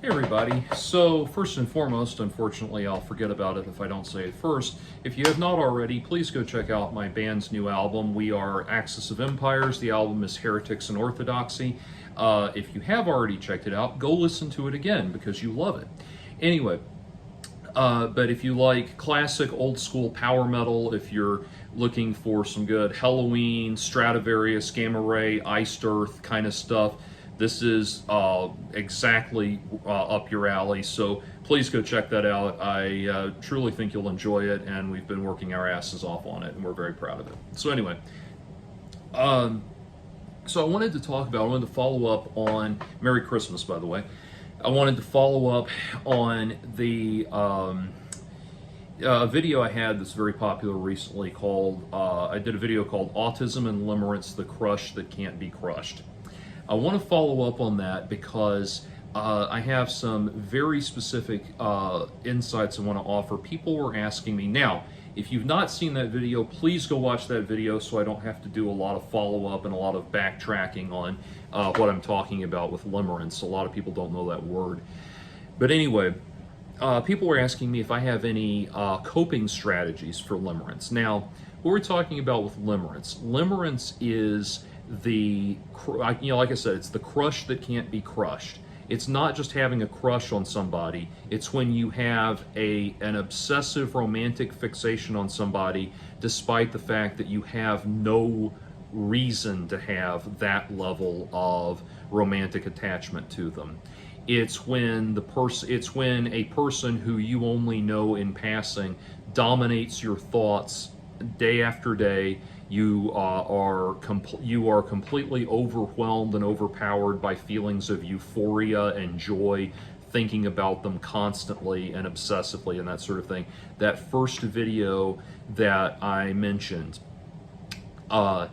Hey everybody. So first and foremost, unfortunately I'll forget about it if I don't say it first. If you have not already, please go check out my band's new album. We are Axis of Empires. The album is Heretics and Orthodoxy. If you have already checked it out, go listen to it again because you love it. Anyway, but if you like classic old school power metal, if you're looking for some good Halloween, Stradivarius, Gamma Ray, Iced Earth kind of stuff, this is exactly up your alley. So please go check that out. I truly think you'll enjoy it, and we've been working our asses off on it, and we're very proud of it. So anyway, so I wanted to I wanted to follow up on Merry Christmas, by the way. I wanted to follow up on the video I had that's very popular recently called, I did a video called Autism and Limerence, the Crush That Can't Be Crushed. I want to follow up on that because I have some very specific insights I want to offer. People were asking me. Now, if you've not seen that video, please go watch that video so I don't have to do a lot of follow-up and a lot of backtracking on what I'm talking about with limerence. A lot of people don't know that word. But anyway, people were asking me if I have any coping strategies for limerence. Now, what we're talking about with limerence is the, like I said, it's the crush that can't be crushed. It's not just having a crush on somebody, it's when you have an obsessive romantic fixation on somebody despite the fact that you have no reason to have that level of romantic attachment to them. It's when a person who you only know in passing dominates your thoughts day after day. You are completely overwhelmed and overpowered by feelings of euphoria and joy, thinking about them constantly and obsessively and that sort of thing. That first video that I mentioned, that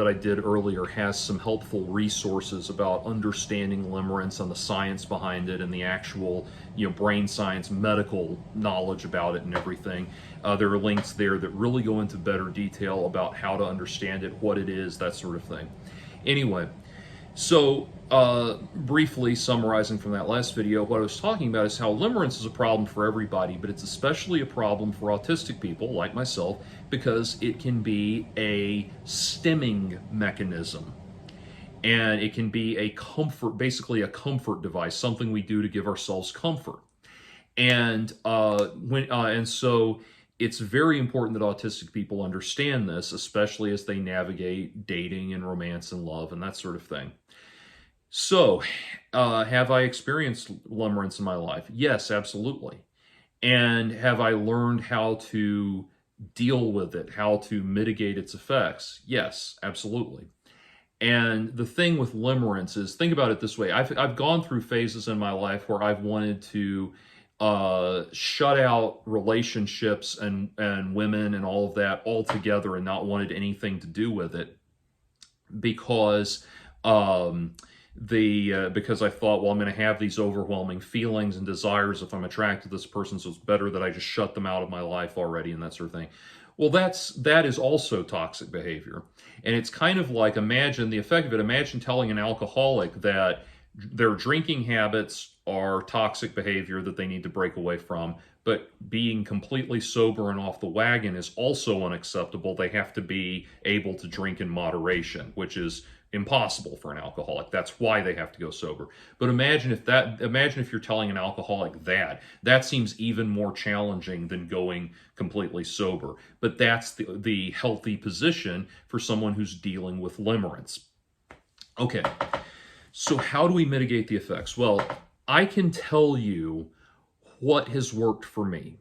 I did earlier has some helpful resources about understanding limerence and the science behind it and the actual, brain science, medical knowledge about it and everything. There are links there that really go into better detail about how to understand it, what it is, that sort of thing. Anyway, so briefly summarizing from that last video, what I was talking about is how limerence is a problem for everybody, but it's especially a problem for autistic people like myself because it can be a stemming mechanism. And it can be basically a comfort device, something we do to give ourselves comfort. And so it's very important that autistic people understand this, especially as they navigate dating and romance and love and that sort of thing. So, have I experienced limerence in my life? Yes, absolutely. And have I learned how to deal with it, how to mitigate its effects? Yes, absolutely. And the thing with limerence is, think about it this way. I've gone through phases in my life where I've wanted to shut out relationships and women and all of that altogether and not wanted anything to do with it because because I thought, well, I'm going to have these overwhelming feelings and desires if I'm attracted to this person, so it's better that I just shut them out of my life already and that sort of thing. Well, that is also toxic behavior. And it's kind of like, imagine the effect of it. Imagine telling an alcoholic that their drinking habits are toxic behavior that they need to break away from, but being completely sober and off the wagon is also unacceptable. They have to be able to drink in moderation, which is impossible for an alcoholic. That's why they have to go sober. But imagine if you're telling an alcoholic that seems even more challenging than going completely sober. But that's the healthy position for someone who's dealing with limerence. Okay, so how do we mitigate the effects? Well, I can tell you what has worked for me.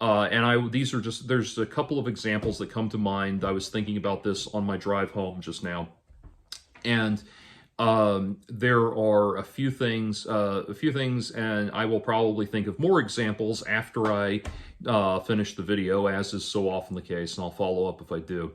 There's a couple of examples that come to mind. I was thinking about this on my drive home just now. And there are a few things, and I will probably think of more examples after I finish the video, as is so often the case, and I'll follow up if I do.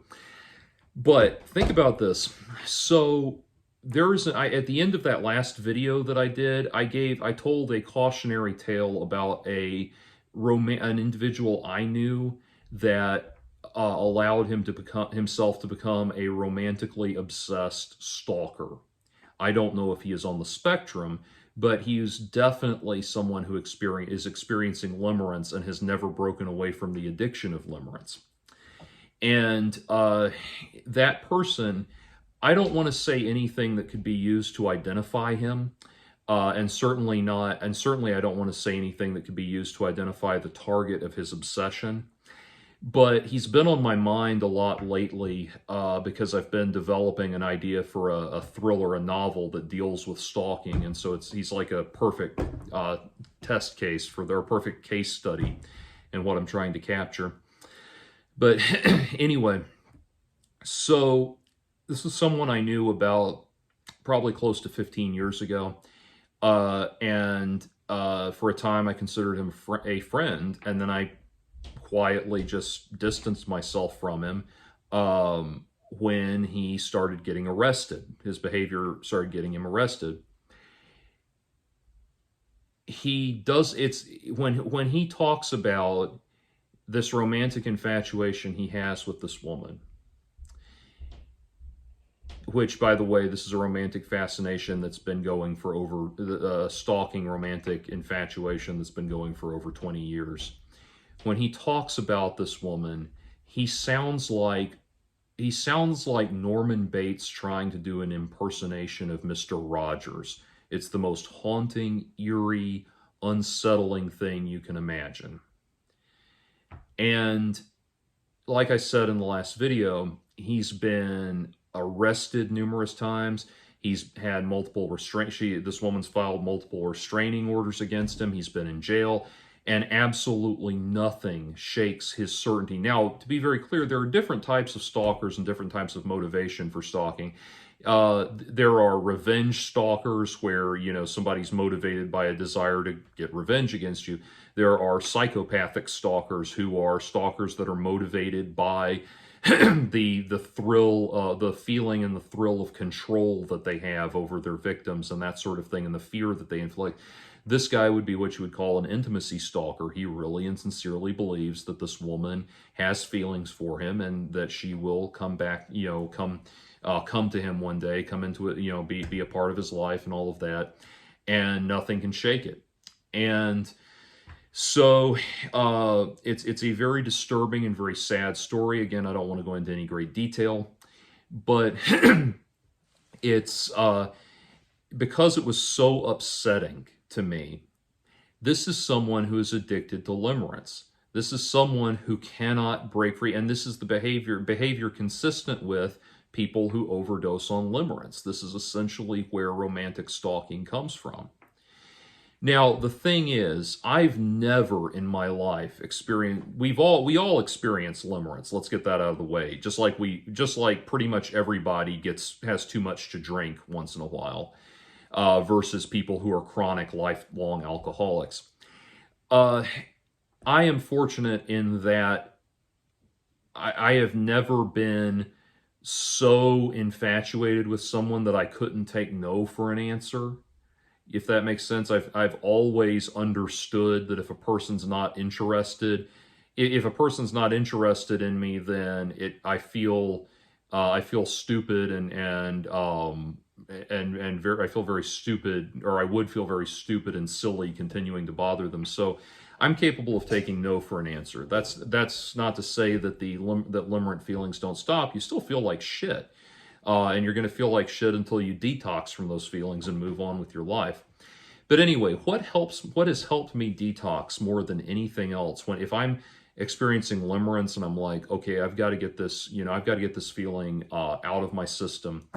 But think about this. So at the end of that last video that I did, I told a cautionary tale about an individual I knew that allowed himself to become a romantically obsessed stalker. I don't know if he is on the spectrum, but he is definitely someone who is experiencing limerence and has never broken away from the addiction of limerence. And that person, I don't want to say anything that could be used to identify him, and certainly I don't want to say anything that could be used to identify the target of his obsession. But he's been on my mind a lot lately because I've been developing an idea for a thriller, a novel that deals with stalking, and so he's like a perfect test case for their perfect case study in what I'm trying to capture. But anyway, so this is someone I knew about probably close to 15 years ago, and for a time I considered him a friend, and then I quietly just distanced myself from him when he started getting arrested. His behavior started getting him arrested. When he talks about this romantic infatuation he has with this woman, which, by the way, this is a romantic fascination that's been going for over, stalking romantic infatuation that's been going for over 20 years. When he talks about this woman, he sounds like Norman Bates trying to do an impersonation of Mr. Rogers. It's the most haunting, eerie, unsettling thing you can imagine. And like I said in the last video, he's been arrested numerous times. He's had multiple this woman's filed multiple restraining orders against him. He's been in jail, and absolutely nothing shakes his certainty. Now, to be very clear, there are different types of stalkers and different types of motivation for stalking. There are revenge stalkers where, somebody's motivated by a desire to get revenge against you. There are psychopathic stalkers who are stalkers that are motivated by the thrill, the feeling and the thrill of control that they have over their victims and that sort of thing, and the fear that they inflict. This guy would be what you would call an intimacy stalker. He really and sincerely believes that this woman has feelings for him and that she will come back, come to him one day, come into it, be a part of his life and all of that, and nothing can shake it. And so it's a very disturbing and very sad story. Again, I don't want to go into any great detail, but it's because it was so upsetting to me. This is someone who is addicted to limerence. This is someone who cannot break free, and this is the behavior consistent with people who overdose on limerence. This is essentially where romantic stalking comes from. Now, the thing is, I've never in my life experienced, we all experience limerence. Let's get that out of the way. Just like pretty much everybody has too much to drink once in a while, versus people who are chronic, lifelong alcoholics. I am fortunate in that I have never been so infatuated with someone that I couldn't take no for an answer. If that makes sense. I've always understood that if a person's not interested, in me, then I feel stupid I feel very stupid, or I would feel very stupid and silly continuing to bother them. So I'm capable of taking no for an answer. That's not to say that that limerent feelings don't stop. You still feel like shit. And you're going to feel like shit until you detox from those feelings and move on with your life. But anyway, what has helped me detox more than anything else, if I'm experiencing limerence and I'm like, okay, I've got to get this, feeling out of my system.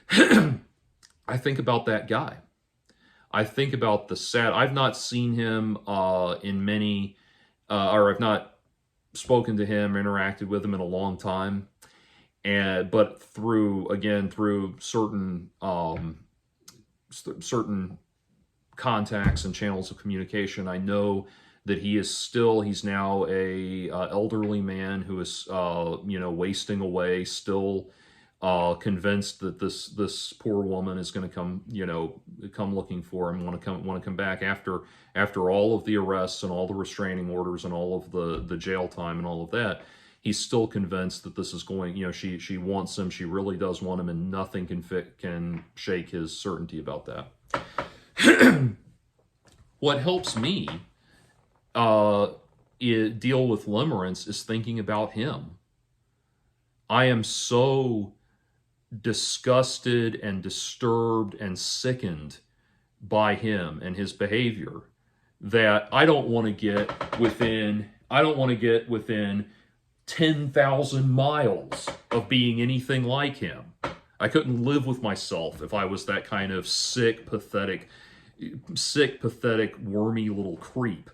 I think about that guy. I think about I've not seen him in many, or I've not spoken to him, interacted with him in a long time. But through certain contacts and channels of communication, I know that he's now a elderly man who is wasting away, still convinced that this poor woman is going to come looking for him, want to come back after all of the arrests and all the restraining orders and all of the jail time and all of that. he's still convinced that this is going, she wants him, she really does want him, and nothing can shake his certainty about that. What helps me deal with limerence is thinking about him. I am so disgusted and disturbed and sickened by him and his behavior that I don't want to get within 10,000 miles of being anything like him. I couldn't live with myself if I was that kind of sick, pathetic, wormy little creep.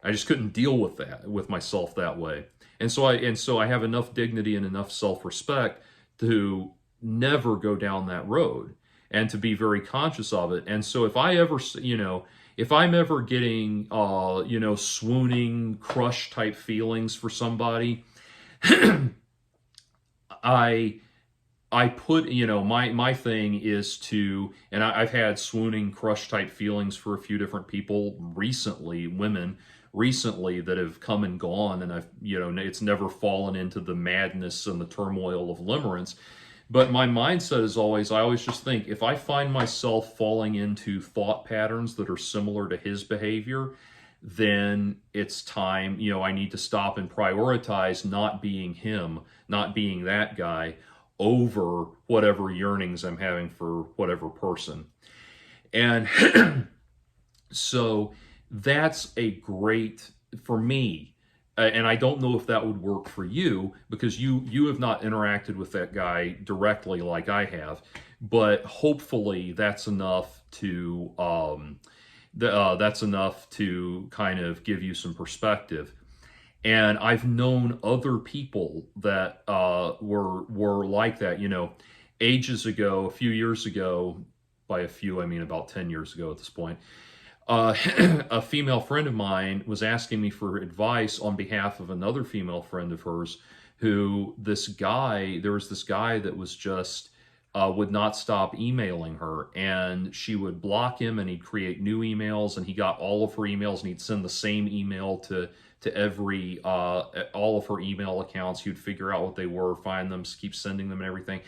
I just couldn't deal with myself that way. And so I have enough dignity and enough self-respect to never go down that road and to be very conscious of it. And so if I'm ever getting, swooning, crush type feelings for somebody, I put, my thing is to, and I've had swooning, crush type feelings for a few different people recently, women recently, that have come and gone, and it's never fallen into the madness and the turmoil of limerence. But my mindset is I always just think, if I find myself falling into thought patterns that are similar to his behavior, then it's time, I need to stop and prioritize not being him, not being that guy, over whatever yearnings I'm having for whatever person. And so that's a great, for me, and I don't know if that would work for you, because you have not interacted with that guy directly like I have, but hopefully that's enough to kind of give you some perspective. And I've known other people that were like that, ages ago, a few years ago. By a few, I mean about 10 years ago at this point. A female friend of mine was asking me for advice on behalf of another female friend of hers, there was this guy that was just, would not stop emailing her, and she would block him, and he'd create new emails, and he got all of her emails, and he'd send the same email to every, all of her email accounts. He'd figure out what they were, find them, keep sending them and everything.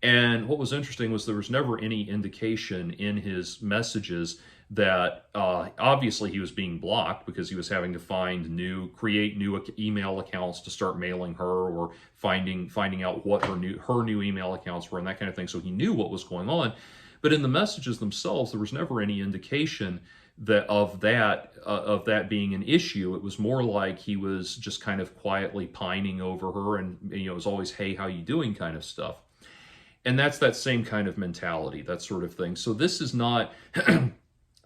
And what was interesting was there was never any indication in his messages that obviously he was being blocked, because he was having to create new email accounts to start mailing her, or finding out what her new email accounts were, and that kind of thing. So he knew what was going on, but in the messages themselves, there was never any indication of that being an issue. It was more like he was just kind of quietly pining over her, and it was always, "Hey, how you doing?" kind of stuff. And that's that same kind of mentality, that sort of thing. So this is not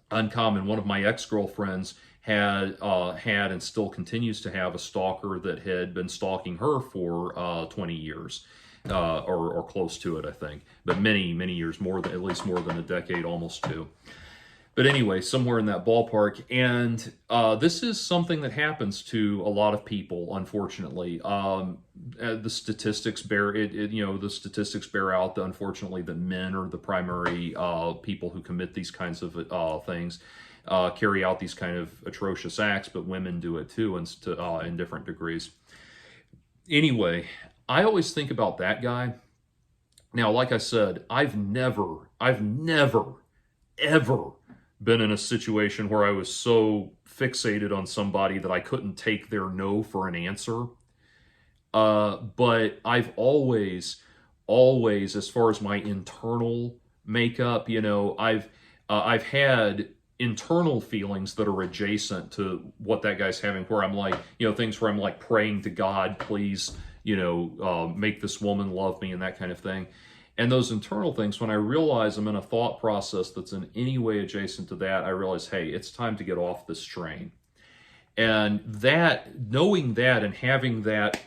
uncommon. One of my ex-girlfriends had and still continues to have a stalker that had been stalking her for 20 years, or close to it, I think. But many, many years, at least more than a decade, almost two. But anyway, somewhere in that ballpark. And this is something that happens to a lot of people, unfortunately. The statistics bear the statistics bear out, unfortunately, that men are the primary people who commit these kinds of things, carry out these kind of atrocious acts, but women do it too, in different degrees. Anyway, I always think about that guy. Now, like I said, I've never, ever been in a situation where I was so fixated on somebody that I couldn't take their no for an answer. But I've always, as far as my internal makeup, I've had internal feelings that are adjacent to what that guy's having, where I'm like, things where I'm like praying to God, please, make this woman love me, and that kind of thing. And those internal things, when I realize I'm in a thought process that's in any way adjacent to that, I realize, hey, it's time to get off this train. And knowing that and having that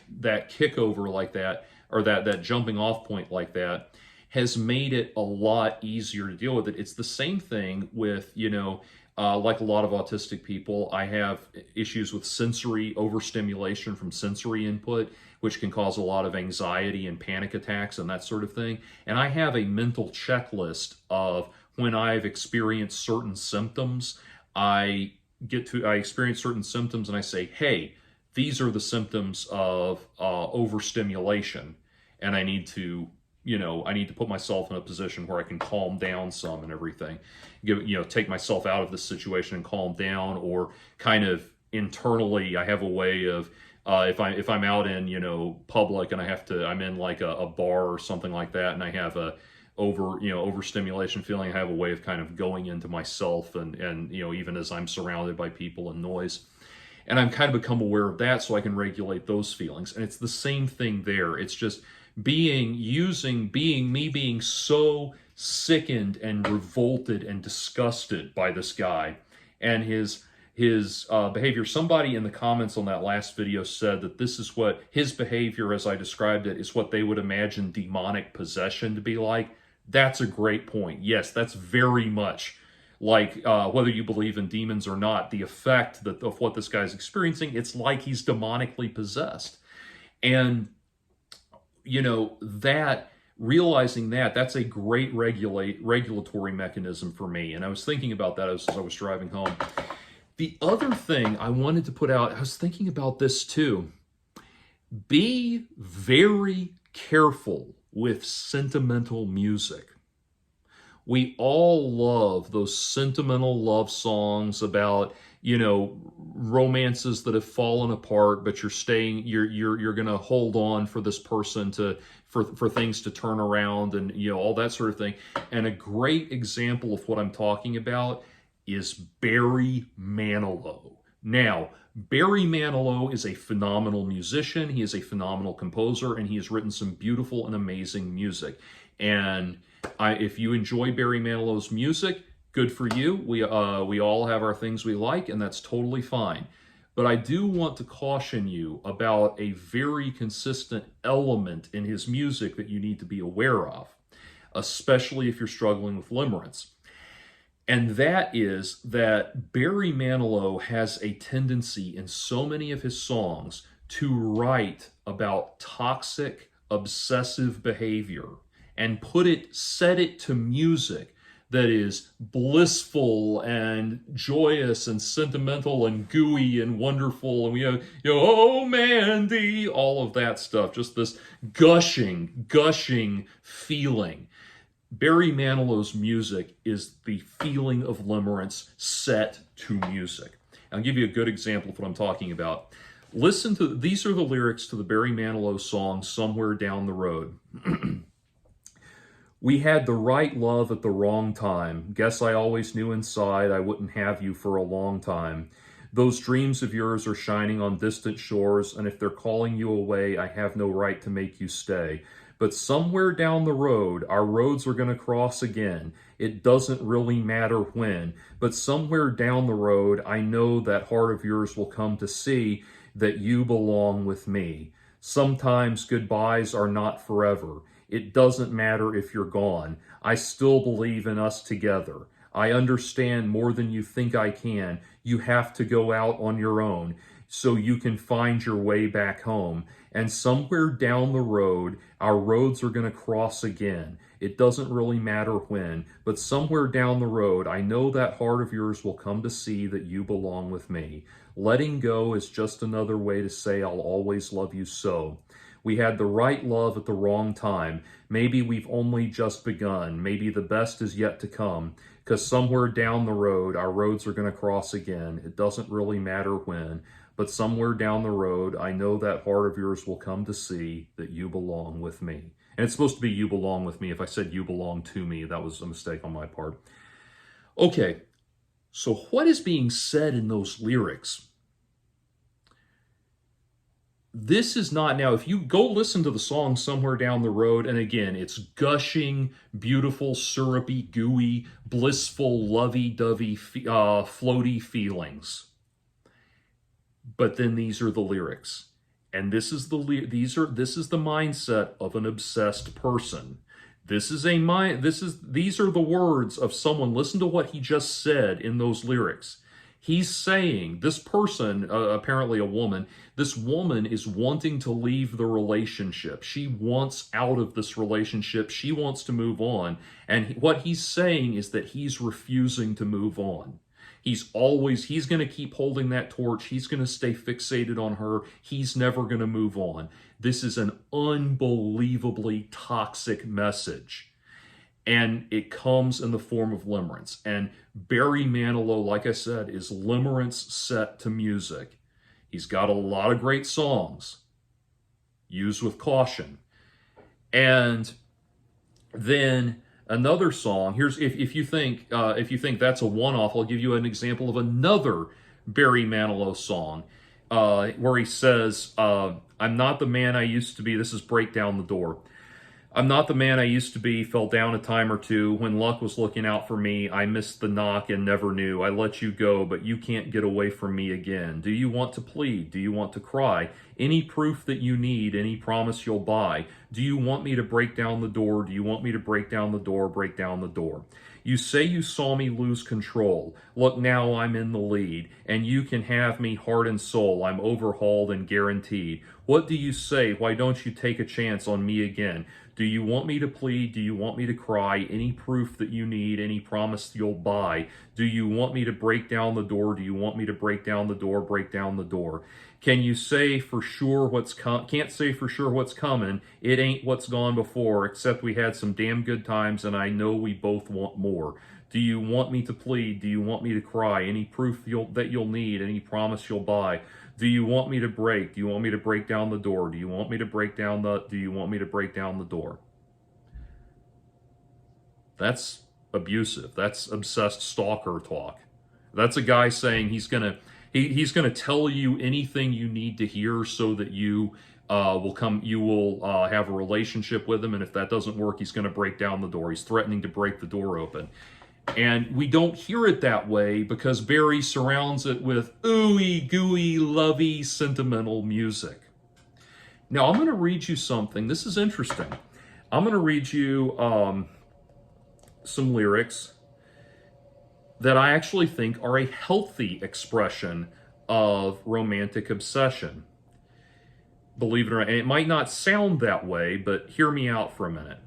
kick over like that, or that jumping off point like that, has made it a lot easier to deal with it. It's the same thing with, like a lot of autistic people, I have issues with sensory overstimulation from sensory input, which can cause a lot of anxiety and panic attacks and that sort of thing. And I have a mental checklist of when I've experienced certain symptoms, I experience certain symptoms and I say, hey, these are the symptoms of overstimulation, and I need to, I need to put myself in a position where I can calm down some and everything. Take myself out of this situation and calm down, or kind of internally, I have a way of, if I'm out in, public, and I'm in like a bar or something like that, and I have a overstimulation feeling, I have a way of kind of going into myself, and even as I'm surrounded by people and noise. And I'm kind of become aware of that so I can regulate those feelings. And it's the same thing there. It's just being so sickened and revolted and disgusted by this guy and his behavior. Somebody in the comments on that last video said that this is what his behavior, as I described it, is what they would imagine demonic possession to be like. That's a great point. Yes, that's very much like, whether you believe in demons or not, the effect of what this guy's experiencing, it's like he's demonically possessed. And, realizing that's a great regulatory mechanism for me. And I was thinking about that as I was driving home. The other thing I wanted to put out, I was thinking about this too. Be very careful with sentimental music. We all love those sentimental love songs about, romances that have fallen apart, but you're going to hold on for this person for things to turn around, and, all that sort of thing. And a great example of what I'm talking about is Barry Manilow. Now, Barry Manilow is a phenomenal musician. He is a phenomenal composer, and he has written some beautiful and amazing music. And if you enjoy Barry Manilow's music, good for you. We all have our things we like, and that's totally fine. But I do want to caution you about a very consistent element in his music that you need to be aware of, especially if you're struggling with limerence. And that is that Barry Manilow has a tendency in so many of his songs to write about toxic, obsessive behavior and set it to music that is blissful and joyous and sentimental and gooey and wonderful. And we have, oh, Mandy, all of that stuff, just this gushing feeling. Barry Manilow's music is the feeling of limerence set to music. I'll give you a good example of what I'm talking about. These are the lyrics to the Barry Manilow song, Somewhere Down the Road. We had the right love at the wrong time. Guess I always knew inside I wouldn't have you for a long time. Those dreams of yours are shining on distant shores, and if they're calling you away, I have no right to make you stay. But somewhere down the road, our roads are going to cross again. It doesn't really matter when, but somewhere down the road, I know that heart of yours will come to see that you belong with me. Sometimes goodbyes are not forever. It doesn't matter if you're gone. I still believe in us together. I understand more than you think I can. You have to go out on your own so you can find your way back home. And somewhere down the road, our roads are going to cross again. It doesn't really matter when, but somewhere down the road, I know that heart of yours will come to see that you belong with me. Letting go is just another way to say I'll always love you so. We had the right love at the wrong time. Maybe we've only just begun. Maybe the best is yet to come. Because somewhere down the road, our roads are going to cross again. It doesn't really matter when. But somewhere down the road, I know that heart of yours will come to see that you belong with me. And it's supposed to be you belong with me. If I said you belong to me, that was a mistake on my part. Okay, so what is being said in those lyrics? This is not, now if you go listen to the song Somewhere Down the Road, and again, it's gushing, beautiful, syrupy, gooey, blissful, lovey-dovey, floaty feelings. But then these are the lyrics. And this is the mindset of an obsessed person. These are the words of someone. Listen to what he just said in those lyrics. He's saying, this person, apparently a woman, this woman is wanting to leave the relationship. She wants out of this relationship. She wants to move on. And what he's saying is that he's refusing to move on. He's going to keep holding that torch. He's going to stay fixated on her. He's never going to move on. This is an unbelievably toxic message. And it comes in the form of limerence. And Barry Manilow, like I said, is limerence set to music. He's got a lot of great songs. Use with caution. And then another song. Here's if you think that's a one-off, I'll give you an example of another Barry Manilow song where he says, "I'm not the man I used to be." This is "Break Down the Door." "I'm not the man I used to be, fell down a time or two. When luck was looking out for me, I missed the knock and never knew. I let you go, but you can't get away from me again. Do you want to plead? Do you want to cry? Any proof that you need, any promise you'll buy? Do you want me to break down the door? Do you want me to break down the door, break down the door? You say you saw me lose control. Look, now I'm in the lead, and you can have me heart and soul. I'm overhauled and guaranteed. What do you say? Why don't you take a chance on me again? Do you want me to plead? Do you want me to cry? Any proof that you need, any promise you'll buy? Do you want me to break down the door? Do you want me to break down the door, break down the door? Can you say for sure can't say for sure what's coming. It ain't what's gone before, except we had some damn good times and I know we both want more. Do you want me to plead? Do you want me to cry? Any proof that you'll need, any promise you'll buy? Do you want me to break? Do you want me to break down the door? Do you want me to break down the door? That's abusive. That's obsessed stalker talk. That's a guy saying he's gonna tell you anything you need to hear so that you will have a relationship with him, and if that doesn't work, he's gonna break down the door. He's threatening to break the door open. And we don't hear it that way because Barry surrounds it with ooey gooey, lovey, sentimental music. Now, I'm going to read you something. This is interesting. I'm going to read you some lyrics that I actually think are a healthy expression of romantic obsession. Believe it or not, and it might not sound that way, but hear me out for a minute.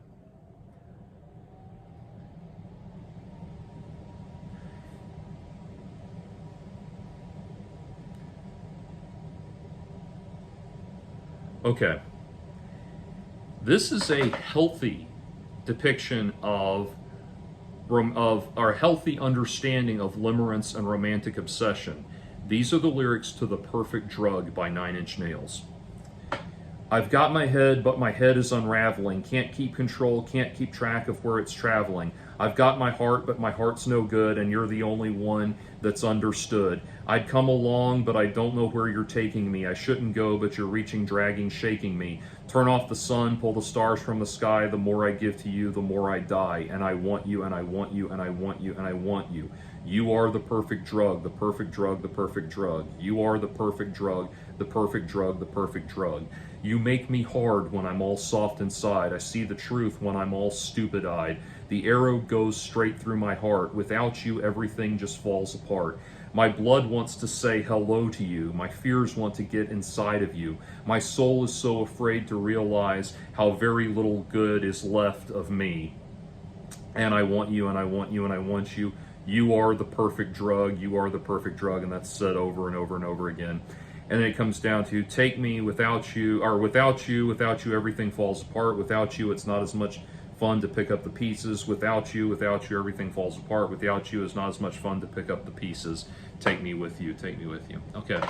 Okay, this is a healthy depiction of our healthy understanding of limerence and romantic obsession. These are the lyrics to "The Perfect Drug" by 9 Inch Nails. I've got my head, but my head is unraveling. Can't keep control, can't keep track of where it's traveling. I've got my heart, but my heart's no good, and you're the only one that's understood. I'd come along, but I don't know where you're taking me. I shouldn't go, but you're reaching, dragging, shaking me. Turn off the sun, pull the stars from the sky. The more I give to you, the more I die. And I want you, and I want you, and I want you, and I want you. You are the perfect drug, the perfect drug, the perfect drug. You are the perfect drug, the perfect drug, the perfect drug. You make me hard when I'm all soft inside. I see the truth when I'm all stupid-eyed. The arrow goes straight through my heart. Without you, everything just falls apart. My blood wants to say hello to you. My fears want to get inside of you. My soul is so afraid to realize how very little good is left of me. And I want you, and I want you, and I want you. You are the perfect drug. You are the perfect drug. And that's said over and over and over again. And then it comes down to take me without you, or without you, everything falls apart. Without you, it's not as much fun to pick up the pieces. Without you, everything falls apart. Without you, it's not as much fun to pick up the pieces. Take me with you, take me with you. Okay.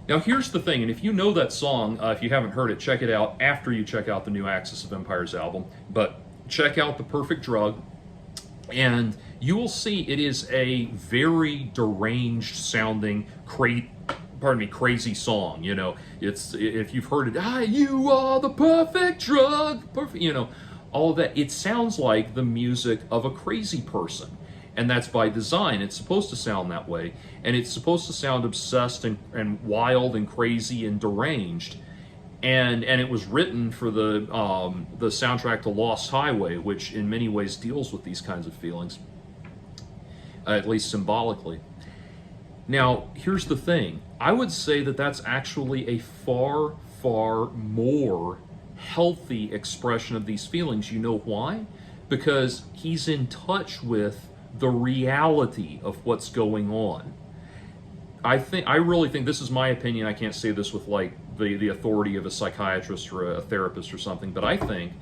Now here's the thing, and if you know that song, if you haven't heard it, check it out after you check out the new Axis of Empires album. But check out The Perfect Drug, and you will see it is a very deranged sounding, crazy song. You know, it's, if you've heard it, you are the perfect drug, perfect, you know, all of that. It sounds like the music of a crazy person, and that's by design. It's supposed to sound that way, and it's supposed to sound obsessed and wild and crazy and deranged. And it was written for the soundtrack to Lost Highway, which in many ways deals with these kinds of feelings, at least symbolically. Now, here's the thing. I would say that that's actually a far, far more healthy expression of these feelings. You know why? Because he's in touch with the reality of what's going on. I really think, this is my opinion, I can't say this with like the authority of a psychiatrist or a therapist or something, but I think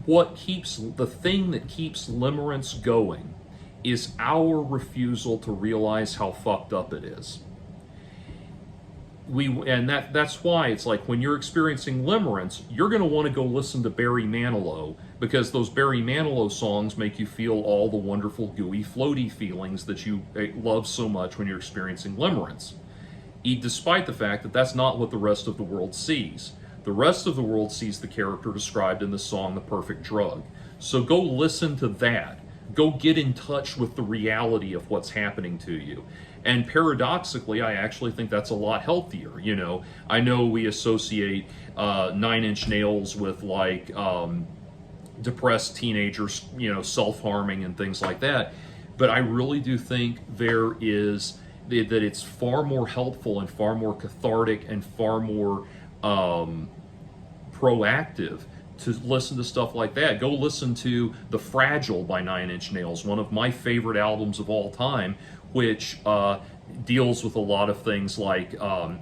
the thing that keeps limerence going is our refusal to realize how fucked up it is. That's why it's like when you're experiencing limerence, you're going to want to go listen to Barry Manilow, because those Barry Manilow songs make you feel all the wonderful, gooey, floaty feelings that you love so much when you're experiencing limerence. Despite the fact that that's not what the rest of the world sees. The rest of the world sees the character described in the song The Perfect Drug. So go listen to that. Go get in touch with the reality of what's happening to you. And paradoxically, I actually think that's a lot healthier. You know, I know we associate 9 Inch Nails with like depressed teenagers, you know, self-harming and things like that. But I really do think that it's far more helpful and far more cathartic and far more proactive to listen to stuff like that. Go listen to The Fragile by 9 Inch Nails, one of my favorite albums of all time, which deals with a lot of things like a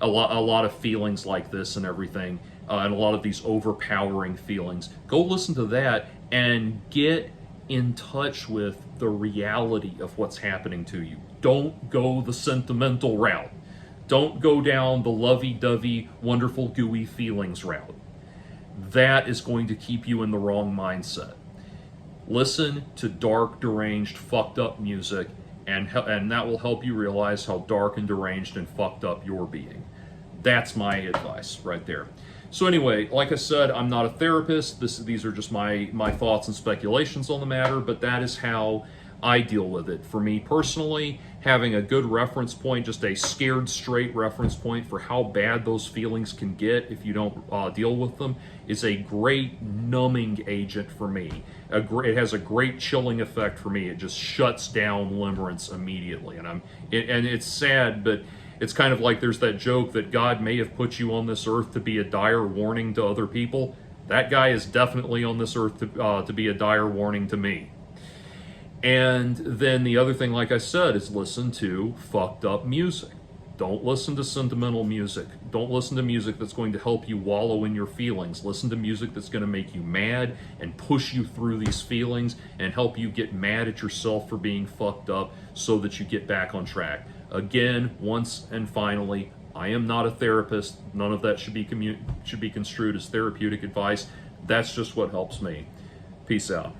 lot of feelings like this and everything, and a lot of these overpowering feelings. Go listen to that and get in touch with the reality of what's happening to you. Don't go the sentimental route. Don't go down the lovey-dovey, wonderful, gooey feelings route. That is going to keep you in the wrong mindset. Listen to dark, deranged, fucked up music, and that will help you realize how dark and deranged and fucked up you're being. That's my advice right there. So anyway, like I said, I'm not a therapist. These are just my thoughts and speculations on the matter, but that is how I deal with it. For me personally, having a good reference point, just a scared straight reference point for how bad those feelings can get if you don't deal with them, is a great numbing agent for me. It has a great chilling effect for me. It just shuts down limerence immediately. And it's sad, but it's kind of like there's that joke that God may have put you on this earth to be a dire warning to other people. That guy is definitely on this earth to be a dire warning to me. And then the other thing, like I said, is listen to fucked up music. Don't listen to sentimental music. Don't listen to music that's going to help you wallow in your feelings. Listen to music that's going to make you mad and push you through these feelings and help you get mad at yourself for being fucked up so that you get back on track. Again, once and finally, I am not a therapist. None of that should be construed as therapeutic advice. That's just what helps me. Peace out.